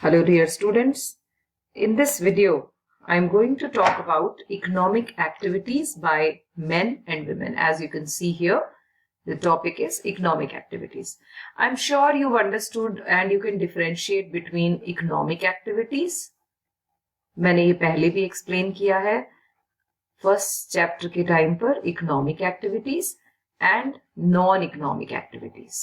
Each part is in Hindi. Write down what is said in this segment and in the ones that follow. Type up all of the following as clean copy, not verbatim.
Hello dear students. In this video, I am going to talk about economic activities by men and women. As you can see here, the topic is economic activities. I'm sure you've understood and you can differentiate between economic activities. मैंने ये पहले भी explain किया है फर्स्ट चैप्टर के टाइम पर economic activities and non economic activities.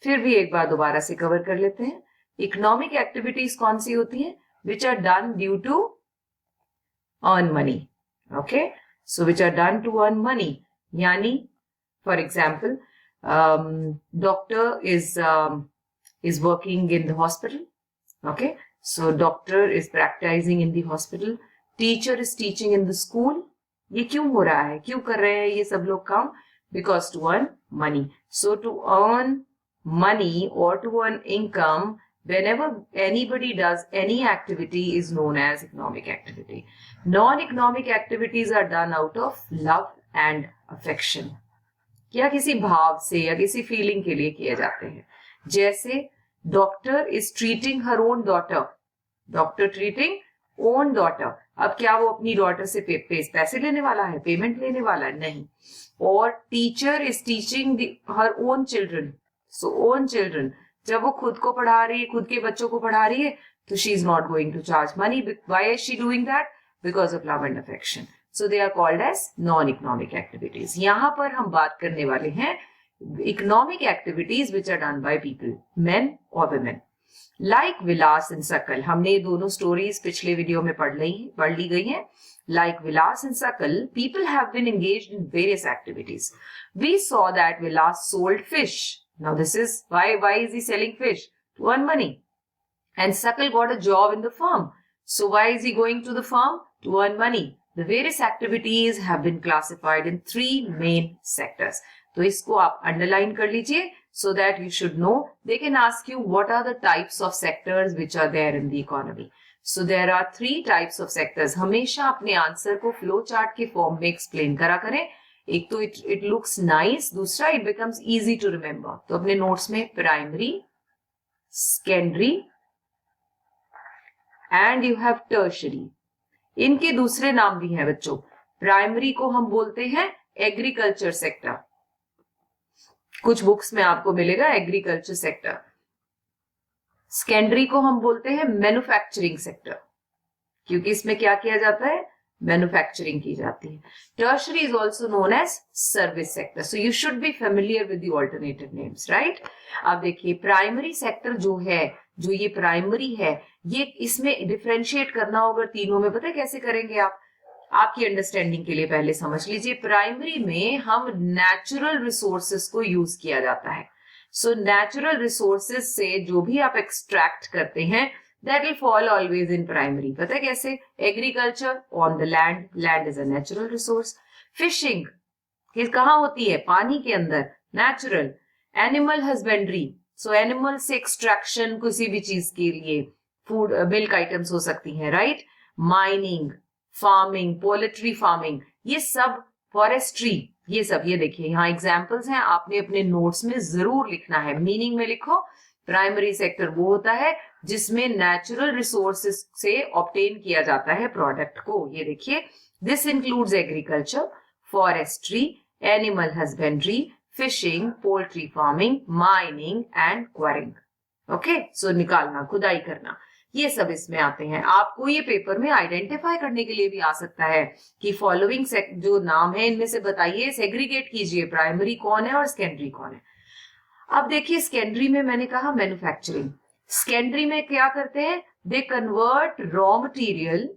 फिर भी एक बार दोबारा से कवर कर लेते हैं. इकोनॉमिक एक्टिविटीज कौन सी होती है? Which are done due to earn money. Okay, so which are done to earn money, यानी for example doctor is working in the hospital. Okay, so doctor is practicing in the hospital. Teacher is teaching in the school. ये क्यों हो रहा है, क्यों कर रहे हैं ये सब लोग काम? Because to earn money. So to earn money or to earn income, whenever anybody does any activity is known as economic activity. Non-economic activities are done out of love and affection. या किसी भाव से या किसी फीलिंग के लिए किए जाते हैं. जैसे doctor is treating her own daughter. Doctor treating own daughter. अब क्या वो अपनी डॉटर से पैसे लेने वाला है, पेमेंट लेने वाला है? नहीं. और teacher is teaching her own children. So own children, जब वो खुद को पढ़ा रही है, खुद के बच्चों को पढ़ा रही है, तो she is not going to charge money. Why is she doing that? Because of love and affection. So they are called as non economic activities. यहां पर हम बात करने वाले हैं economic activities which are done by people, men और women. Like Vilas and Sakal. हमने ये दोनों स्टोरीज पिछले वीडियो में पढ़ ली गई हैं. Like Vilas and Sakal, people have been engaged in various activities. We saw that Vilas sold fish. Now this is why is he selling fish? To earn money. And Sakal got a job in the farm. So why is he going to the farm? To earn money. The various activities have been classified in 3 main sectors. तो इसको आप underline कर लीजिए so that you should know. They can ask you what are the types of sectors which are there in the economy. So there are 3 types of sectors. हमेशा अपने आंसर को फ्लो चार्ट के फॉर्म में एक्सप्लेन करा करें. एक तो इट लुक्स नाइस, दूसरा it becomes easy to remember. तो अपने नोट्स में primary, secondary and you have tertiary. इनके दूसरे नाम भी हैं बच्चों. प्राइमरी को हम बोलते हैं एग्रीकल्चर सेक्टर. कुछ बुक्स में आपको मिलेगा एग्रीकल्चर सेक्टर. सेकेंडरी को हम बोलते हैं मैन्युफैक्चरिंग सेक्टर, क्योंकि इसमें क्या किया जाता है? मैन्युफैक्चरिंग की जाती है. Tertiary is also known as service sector. So you should be familiar with the alternative names, right? अब देखिए प्राइमरी सेक्टर जो है, जो ये प्राइमरी है, ये इसमें डिफरेंशिएट करना होगा तीनों में. पता है कैसे करेंगे आप? आपकी अंडरस्टैंडिंग के लिए पहले समझ लीजिए. प्राइमरी में हम नेचुरल रिसोर्सेस को यूज किया जाता है. सो नेचुरल रिसोर्सेस से जो भी आप एक्सट्रैक्ट करते हैं, that will fall always in primary. पता है कैसे? Agriculture on the land. Land is a natural resource. Fishing कहाँ होती है? पानी के अंदर, natural. Animal husbandry, so animal से एक्सट्रैक्शन किसी भी चीज के लिए, फूड मिल्क आइटम्स हो सकती हैं, right? Mining, farming, poultry farming, ये सब, फॉरेस्ट्री, ये सब. ये देखिए यहाँ एग्जाम्पल्स हैं, आपने अपने नोट्स में जरूर लिखना है. मीनिंग में लिखो. प्राइमरी सेक्टर वो होता है जिसमें नेचुरल रिसोर्सेस से ऑब्टेन किया जाता है प्रोडक्ट को. ये देखिए, this includes agriculture, forestry, animal husbandry, fishing, poultry farming, mining and quarrying. Okay, so निकालना, खुदाई करना, ये सब इसमें आते हैं. आपको ये पेपर में आइडेंटिफाई करने के लिए भी आ सकता है कि फॉलोइंग जो नाम है इनमें से बताइए, सेग्रीगेट कीजिए, प्राइमरी कौन है और सेकेंडरी कौन है. अब देखिए सेकेंडरी में मैंने कहा मैन्युफैक्चरिंग. सेकेंडरी में क्या करते हैं? They convert raw material.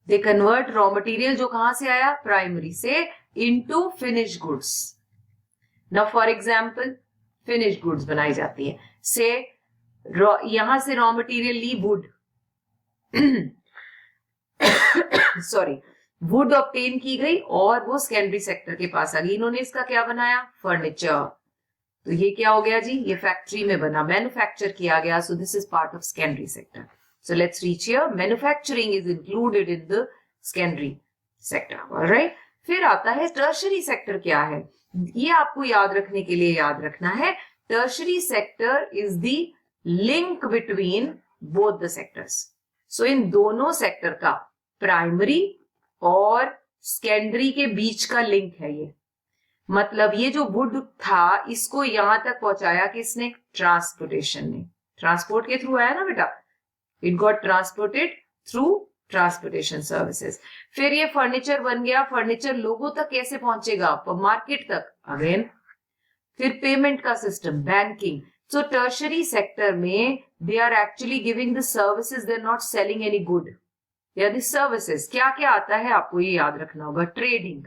They convert raw material जो कहां से आया? प्राइमरी से, into finish goods. Now for example finish goods बनाई जाती है. से यहां से रॉ मटेरियल ली, वुड सॉरी, वुड ऑब्टेन की गई और वो सेकेंडरी सेक्टर के पास आ गई. इन्होंने इसका क्या बनाया? फर्नीचर. तो ये क्या हो गया जी? ये फैक्ट्री में बना, मैन्युफैक्चर किया गया. So this is part of secondary sector. So let's reach here. Manufacturing is included in the secondary sector. Alright, फिर आता है टर्शरी सेक्टर. क्या है ये आपको याद रखने के लिए याद रखना है. Tertiary sector is the link between both the sectors. So इन दोनों सेक्टर का, प्राइमरी और सेकेंडरी के बीच का लिंक है ये। मतलब ये जो वुड था इसको यहां तक पहुंचाया किसने? ट्रांसपोर्टेशन ने। ट्रांसपोर्ट के थ्रू आया ना बेटा, it got transported through transportation services. फिर ये फर्नीचर बन गया, फर्नीचर लोगों तक कैसे पहुंचेगा? मार्केट तक, अगेन। फिर पेमेंट का system, banking. So tertiary sector में they are actually giving the services, they are not selling any good, they are the services. क्या क्या आता है आपको ये याद रखना होगा? Trading,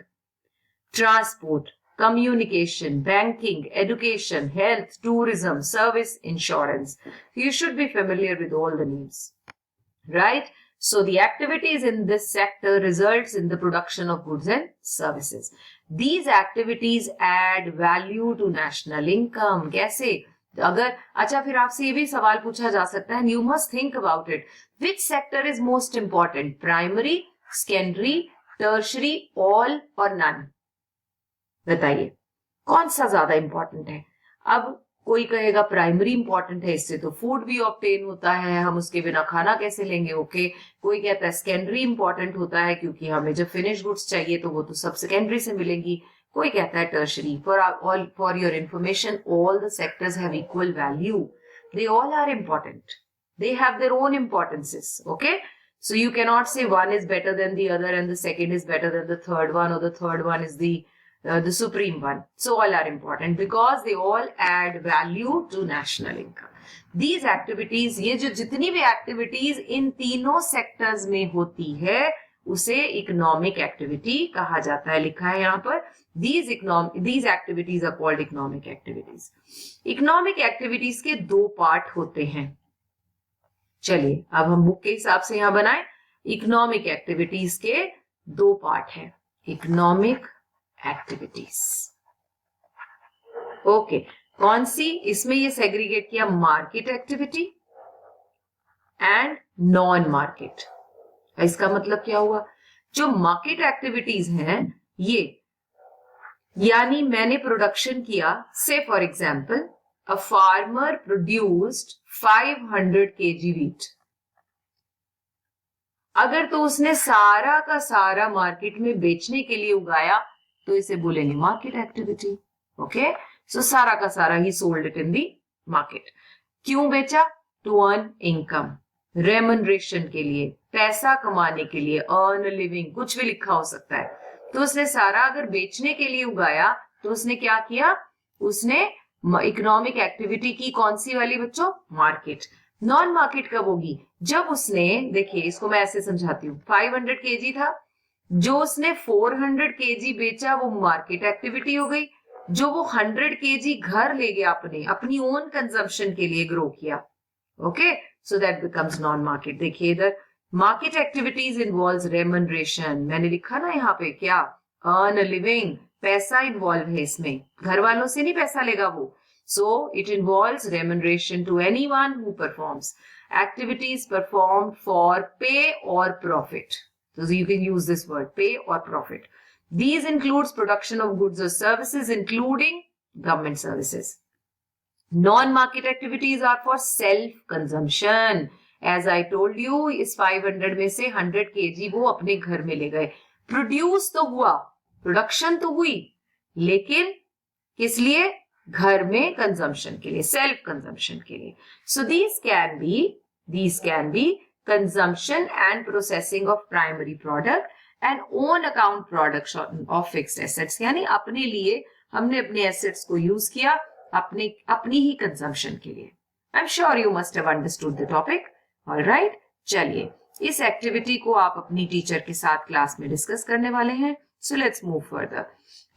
transport, communication, banking, education, health, tourism, service, insurance. You should be familiar with all the names, right? So the activities in this sector results in the production of goods and services. These activities add value to national income. कैसे? अगर अच्छा, फिर आपसे ये भी सवाल पूछा जा सकता है, you must think about it. Which sector is most important? Primary, secondary, tertiary, all or none? बताइए कौन सा ज्यादा इंपॉर्टेंट है? अब कोई कहेगा प्राइमरी इंपॉर्टेंट है, इससे तो फूड भी ऑब्टेन होता है, हम उसके बिना खाना कैसे लेंगे? ओके। कोई कहता है सेकेंडरी इंपॉर्टेंट होता है क्योंकि हमें जब फिनिश गुड्स चाहिए तो वो तो सब सेकेंडरी से मिलेंगी। कोई कहता है tertiary. For your information, all the sectors have equal value, they all are important, they have their own importances. Okay, so you cannot say one is better than the other and the second is better than the third one, or the third one is the supreme one. So all are important because they all add value to national income. These activities, ये जो जितनी भी activities इन तीनों sectors में होती है उसे economic activity कहा जाता है। लिखा है यहाँ पर, these activities are called economic activities. Economic activities के दो पार्ट होते हैं। चलिए अब हम बुक के हिसाब से यहां बनाएं। इकोनॉमिक एक्टिविटीज के दो पार्ट हैं। इकोनॉमिक एक्टिविटीज, ओके, कौन सी? इसमें ये सेग्रीगेट किया, market activity and non market. इसका मतलब क्या हुआ? जो मार्केट एक्टिविटीज हैं ये, यानी मैंने प्रोडक्शन किया, से for example a farmer produced 500 kg wheat. अगर तो उसने सारा का सारा मार्केट में बेचने के लिए उगाया तो इसे बोलेंगे मार्केट एक्टिविटी। ओके, सो सारा का सारा ही sold it in the market. क्यों बेचा? टू अर्न इनकम, रेमनरेशन के लिए, पैसा कमाने के लिए, अर्न लिविंग, कुछ भी लिखा हो सकता है। तो उसने सारा अगर बेचने के लिए उगाया तो उसने क्या किया? उसने इकोनॉमिक एक्टिविटी की। कौन सी वाली बच्चों? मार्केट। नॉन मार्केट कब होगी? जब उसने, देखिए इसको मैं ऐसे समझाती हूँ, 500 केजी था, जो उसने 400 केजी बेचा वो मार्केट एक्टिविटी हो गई। जो वो 100 केजी घर ले गया अपनी ओन कंजम्पशन के लिए ग्रो किया, okay, so that becomes non market. देखिए इधर मार्केट एक्टिविटीज इन्वॉल्व्स रेमनरेशन, मैंने लिखा ना यहाँ पे क्या? अर्न अ लिविंग, पैसा इन्वॉल्व है इसमें, घर वालों से नहीं पैसा लेगा वो। So it involves remuneration to anyone who performs activities perform for pay और profit. So you can use this word, pay or profit. These includes production of goods or services, including government services. Non-market activities are for self-consumption. As I told you, इस 500 में से 100 kg वो अपने घर में ले गए। प्रोड्यूस तो हुआ, प्रोडक्शन तो हुई, लेकिन किस लिए? घर में कंजम्पशन के लिए, सेल्फ कंजम्पशन के लिए। So these can be consumption and processing of primary product and own account products of fixed assets, यानी अपने लिए हमने अपने assets को यूज किया अपनी ही कंजम्पशन के लिए। I'm sure you must have understood the topic. All right, चलिए इस एक्टिविटी को आप अपनी टीचर के साथ क्लास में डिस्कस करने वाले हैं। So let's move further.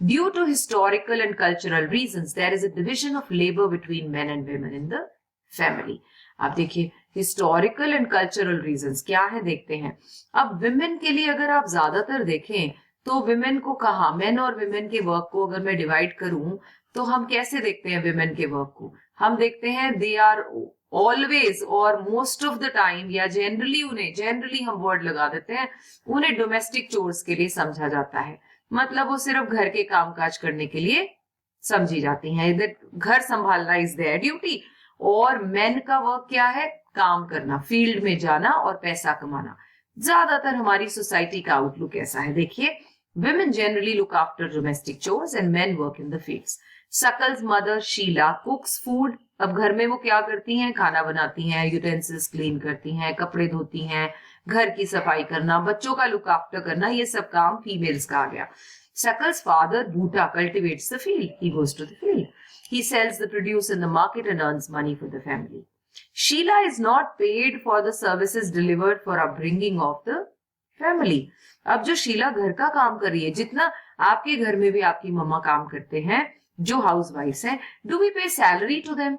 Due to historical and cultural reasons, there is a division of labor between men and women in the family. आप देखिए हिस्टोरिकल एंड कल्चरल रीजंस क्या है देखते हैं। अब विमेन के लिए अगर आप ज्यादातर देखें तो विमेन को कहा, मेन और विमेन के वर्क को अगर मैं डिवाइड करूं तो हम कैसे देखते हैं विमेन के वर्क को? हम देखते हैं दे आर ऑलवेज और मोस्ट ऑफ द टाइम, या जनरली हम वर्ड लगा देते हैं, उन्हें डोमेस्टिक चोर्स के लिए समझा जाता है। मतलब वो सिर्फ घर के कामकाज करने के लिए समझी जाती हैं। घर संभालना इज देयर ड्यूटी और मेन का वर्क क्या है? काम करना, फील्ड में जाना और पैसा कमाना। ज्यादातर हमारी सोसाइटी का आउटलुक ऐसा है। देखिए, women generally look after domestic chores and men work in the fields. Sakal's mother Sheela cooks food. अब घर में वो क्या करती हैं? खाना बनाती हैं, यूटेंसिल्स क्लीन करती हैं, कपड़े धोती हैं, घर की सफाई करना, बच्चों का लुक आफ्टर करना, ये सब काम फीमेल्स का आ गया। Sakal's father Buta cultivates the field. He goes to the field. He sells the produce in the market and earns money for the family. Sheila is not paid for the services delivered for upbringing of the family. अब जो शीला घर का काम कर रही है, जितना आपके घर में भी आपकी मम्मा काम करते हैं, जो हाउसवाइफ्स हैं, डू वी पे salary to them?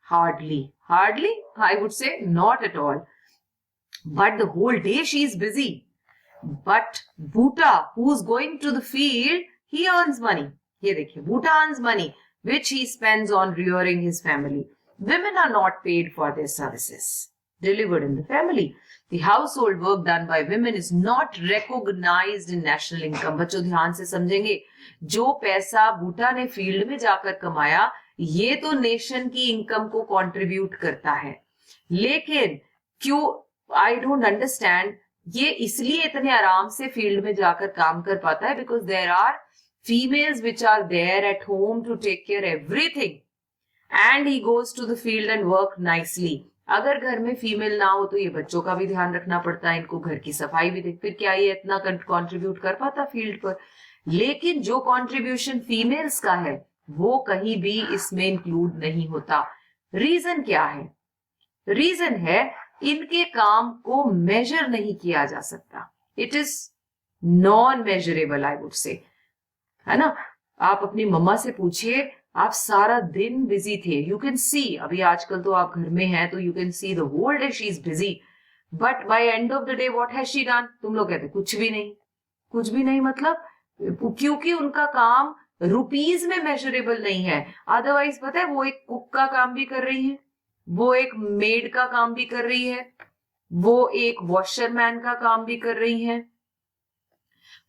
Hardly, I would say not at all. But the whole day she is busy. But Buta who is going to the field, he earns money. ये देखिए, बूटा earns money which he spends on rearing his family. Women are not paid for their services delivered in the family. The household work done by women is not recognized in national income. बच्चों ध्यान से समझेंगे, जो पैसा बूटा ने फील्ड में जाकर कमाया, ये तो नेशन की इनकम को कंट्रीब्यूट करता है। लेकिन क्यों, आई डोंट अंडरस्टैंड, ये इसलिए इतने आराम से फील्ड में जाकर काम कर पाता है because there are females which are there at home to take care everything and he goes to the field and work nicely. अगर घर में फीमेल ना हो तो ये बच्चों का भी ध्यान रखना पड़ता है, इनको घर की सफाई भी देख, फिर क्या ये इतना कंट्रीब्यूट कर पाता फील्ड पर? लेकिन जो कंट्रीब्यूशन फीमेल्स का है वो कहीं भी इसमें इंक्लूड नहीं होता। रीजन क्या है? रीजन है इनके काम को मेजर नहीं किया जा सकता। It is non measurable, I would say, है ना। आप अपनी मम्मा से पूछिए, आप सारा दिन बिजी थे, यू कैन सी, अभी आजकल तो आप घर में हैं तो you can see the whole day she is busy, but by end of the day what has she done? तुम लोग कहते कुछ भी नहीं। कुछ भी नहीं मतलब क्योंकि उनका काम रुपीज में मेजरेबल नहीं है। अदरवाइज पता है, वो एक कुक का काम भी कर रही है, वो एक मेड का काम भी कर रही है, वो एक वॉशरमैन का काम भी कर रही है,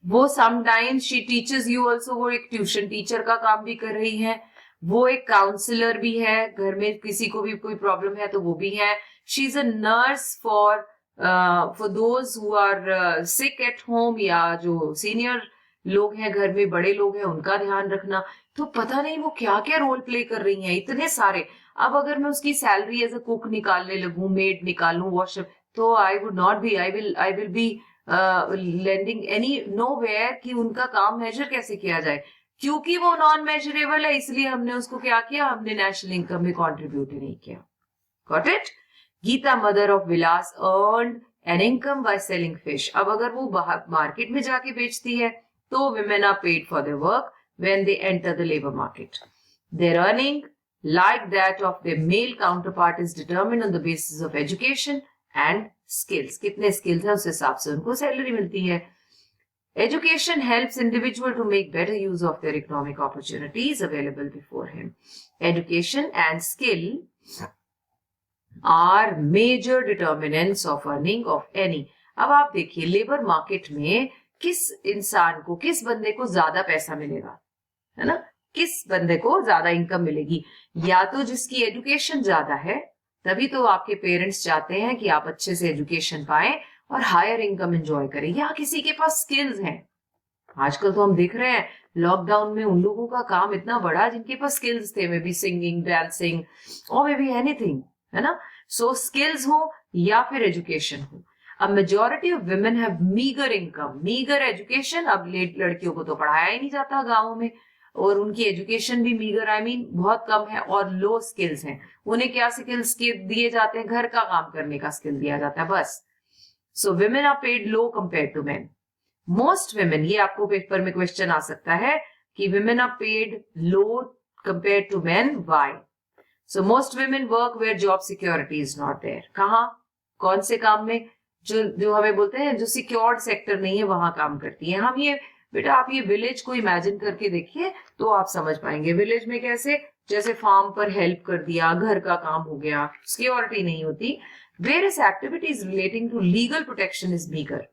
वो sometimes she teachers you also, वो एक ट्यूशन टीचर का काम भी कर रही है, वो एक काउंसलर भी है, घर में किसी को भी कोई प्रॉब्लम है तो वो भी है। She is a nurse for those who are sick at home, या जो सीनियर लोग हैं घर में, बड़े लोग हैं, उनका ध्यान रखना। तो पता नहीं वो क्या क्या रोल प्ले कर रही हैं, इतने सारे। अब अगर मैं उसकी सैलरी एज अ कुक निकालने लगूं, मेड निकालूं, वॉशर, तो I would not be, I will be lending any nowhere कि उनका काम मेजर कैसे किया जाए। क्योंकि वो नॉन मेजरेबल है, इसलिए हमने उसको क्या किया, हमने नेशनल इनकम में कंट्रीब्यूट ही नहीं किया। Got it? Gita mother of Vilas earned an income by selling fish. अब अगर वो मार्केट में जाके बेचती है तो women are paid for their work when they enter the labor market. Their earning, like that of their male counterpart, is determined on the basis of education and skills. कितने skills हैं उस हिसाब से उनको सैलरी मिलती है। Education helps individual to make better use of their economic opportunities available before him. Education and skill are major determinants of earning of any. अब आप देखिए, लेबर मार्केट में किस इंसान को, किस बंदे को ज्यादा पैसा मिलेगा, है ना, किस बंदे को ज्यादा इनकम मिलेगी? या तो जिसकी एजुकेशन ज्यादा है, तभी तो आपके पेरेंट्स चाहते हैं कि आप अच्छे से एजुकेशन पाएं और हायर इनकम एंजॉय करें, या किसी के पास स्किल्स हैं। आजकल तो हम देख रहे हैं लॉकडाउन में उन लोगों का काम इतना बड़ा जिनके पास स्किल्स थे, मे बी सिंगिंग, डांसिंग और मे बी एनीथिंग, है ना। सो स्किल्स हो या फिर एजुकेशन हो। अब majority of women have meagre income, meagre education. अब लड़कियों को तो पढ़ाया ही नहीं जाता गाँव में, और उनकी एजुकेशन भी मीगर, आई मीन बहुत कम है, और लो स्किल्स हैं। उन्हें क्या स्किल्स दिए जाते हैं? घर का काम करने का स्किल दिया जाता है बस। So women are paid low compare to men. Most women, ये आपको पेपर में क्वेश्चन आ सकता है कि women are paid low compare to men, why? So most women work where job security is not there. कहाँ, कौन से काम में? जो हमें बोलते हैं जो सिक्योर्ड सेक्टर नहीं है, वहां काम करती है। हम ये बेटा, आप ये विलेज को इमेजिन करके देखिए तो आप समझ पाएंगे। विलेज में कैसे, जैसे फार्म पर हेल्प कर दिया, घर का काम हो गया, सिक्योरिटी नहीं होती। Various activities relating to legal protection is meagre.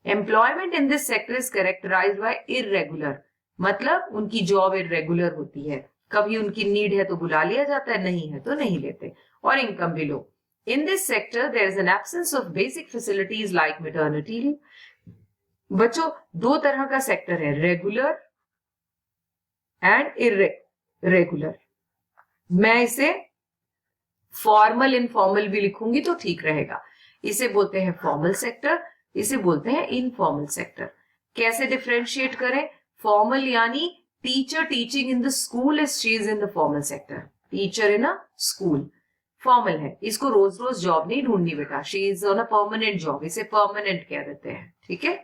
Employment in this sector is characterised by irregular, मतलब उनकी जॉब इररेगुलर होती है। कभी उनकी नीड है तो बुला लिया जाता है, नहीं है तो नहीं लेते. और इनकम भी लो. In this sector, there is an absence of basic facilities like maternity leave. बच्चों, दो तरह का सेक्टर है, रेगुलर एंड इरेगुलर. मैं इसे फॉर्मल इनफॉर्मल भी लिखूंगी तो ठीक रहेगा. इसे बोलते हैं फॉर्मल सेक्टर, इसे बोलते हैं इनफॉर्मल सेक्टर. कैसे डिफरेंशिएट करें? फॉर्मल यानी teacher teaching in the school, she is in the formal sector. Teacher in a school formal है, इसको रोज रोज जॉब नहीं ढूंढनी बेटा, she is on a permanent job, इसे परमानेंट कह देते हैं. ठीक है,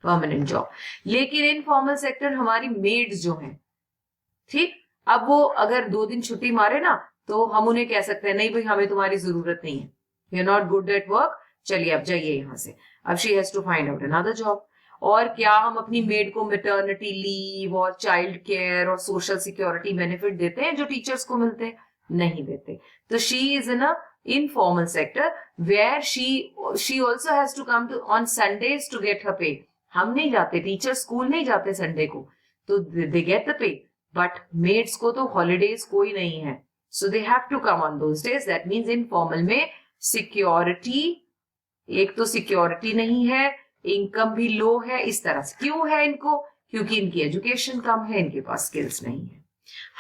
परमानेंट जॉब. लेकिन इनफॉर्मल सेक्टर हमारी मेड्स जो हैं, ठीक, अब वो अगर 2 दिन छुट्टी मारे ना तो हम उन्हें कह सकते हैं नहीं भाई हमें तुम्हारी जरूरत नहीं है, you are not good at work, चलिए अब जाइए यहाँ से. अब she has to find out another job. और क्या हम अपनी मेड को मैटरनिटी लीव और चाइल्ड केयर और सोशल सिक्योरिटी बेनिफिट देते हैं जो टीचर्स को मिलते हैं? नहीं देते. तो she is in a informal sector where she also has to come to on Sundays to get her pay. हम नहीं जाते, टीचर स्कूल नहीं जाते संडे को, तो they get the pay. But maids को तो हॉलीडेज कोई नहीं है, so they have to come on those days. That means informal में सिक्योरिटी, एक तो सिक्योरिटी नहीं है, इनकम भी लो है. इस तरह से क्यों है इनको? क्योंकि इनकी एजुकेशन कम है, इनके पास स्किल्स नहीं है.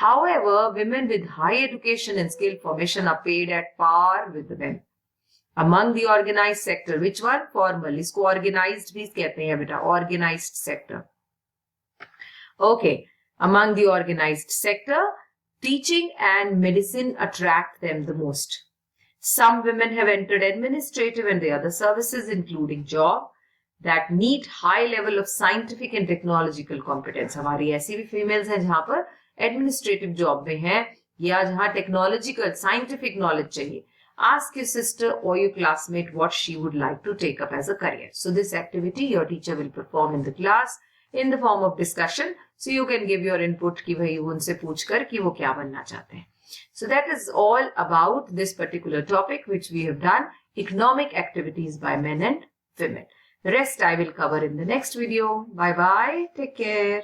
However, women with high education and skill formation are paid at par with the men. Among the organized sector, which one? Formal. इसको organized भी कहते हैं बेटा, organized sector. Okay. Among the organized sector, teaching and medicine attract them the most. Some women have entered administrative and the other services, including job that need high level of scientific and technological competence. हमारी ऐसी भी females हैं जहां पर एडमिनिस्ट्रेटिव जॉब में है या जहां टेक्नोलॉजिकल साइंटिफिक नॉलेज चाहिए. Ask your sister or your classmate what she would like to take up as a career. So this activity your teacher will perform in the class in the form of discussion. So you can give your input कि भाई उनसे पूछकर कि वो क्या बनना चाहते हैं. So that is all about this particular topic which we have done, economic activities by men and women. The rest I will cover in the next video. Bye bye. Take care.